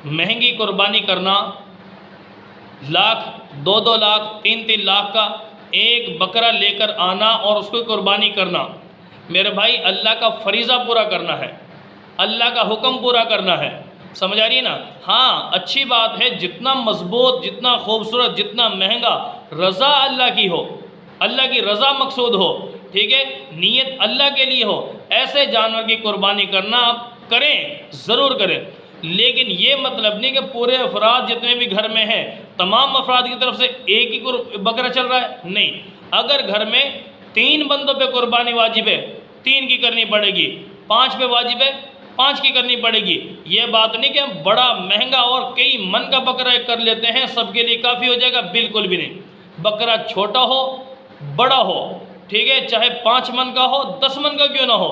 مہنگی قربانی کرنا، لاکھ، 2-2 لاکھ، 3-3 لاکھ کا ایک بکرا لے کر آنا اور اس کو قربانی کرنا، میرے بھائی اللہ کا فریضہ پورا کرنا ہے، اللہ کا حکم پورا کرنا ہے، سمجھ آ رہی ہے نا؟ ہاں اچھی بات ہے، جتنا مضبوط، جتنا خوبصورت، جتنا مہنگا، رضا اللہ کی ہو، اللہ کی رضا مقصود ہو، ٹھیک ہے، نیت اللہ کے لیے ہو، ایسے جانور کی قربانی کرنا آپ کریں، ضرور کریں، لیکن یہ مطلب نہیں کہ پورے افراد جتنے بھی گھر میں ہیں تمام افراد کی طرف سے ایک ہی بکرا چل رہا ہے، نہیں، اگر گھر میں 3 بندوں پہ قربانی واجب ہے 3 کی کرنی پڑے گی، 5 پہ واجب ہے 5 کی کرنی پڑے گی، یہ بات نہیں کہ ہم بڑا مہنگا اور کئی من کا بکرا ایک کر لیتے ہیں سب کے لیے کافی ہو جائے گا، بالکل بھی نہیں، بکرا چھوٹا ہو بڑا ہو، ٹھیک ہے، چاہے 5 من کا ہو 10 من کا کیوں نہ ہو،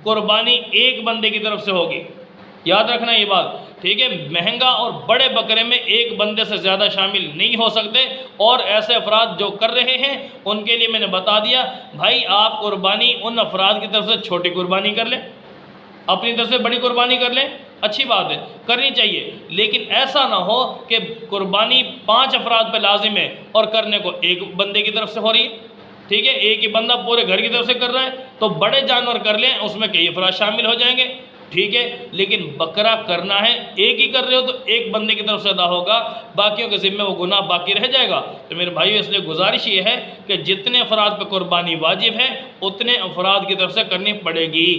قربانی ایک بندے کی طرف سے ہوگی، یاد رکھنا یہ بات، ٹھیک ہے، مہنگا اور بڑے بکرے میں ایک بندے سے زیادہ شامل نہیں ہو سکتے، اور ایسے افراد جو کر رہے ہیں ان کے لیے میں نے بتا دیا، بھائی آپ قربانی ان افراد کی طرف سے چھوٹی قربانی کر لیں، اپنی طرف سے بڑی قربانی کر لیں، اچھی بات ہے، کرنی چاہیے، لیکن ایسا نہ ہو کہ قربانی 5 افراد پہ لازم ہے اور کرنے کو ایک بندے کی طرف سے ہو رہی ہے، ٹھیک ہے، ایک ہی بندہ پورے گھر کی طرف سے کر رہا ہے، تو بڑے جانور کر لیں اس میں کئی افراد شامل ہو جائیں گے، ٹھیک ہے، لیکن بکرا کرنا ہے ایک ہی کر رہے ہو تو ایک بندے کی طرف سے ادا ہوگا، باقیوں کے ذمہ وہ گناہ باقی رہ جائے گا، تو میرے بھائیو اس لیے گزارش یہ ہے کہ جتنے افراد پہ قربانی واجب ہے اتنے افراد کی طرف سے کرنی پڑے گی۔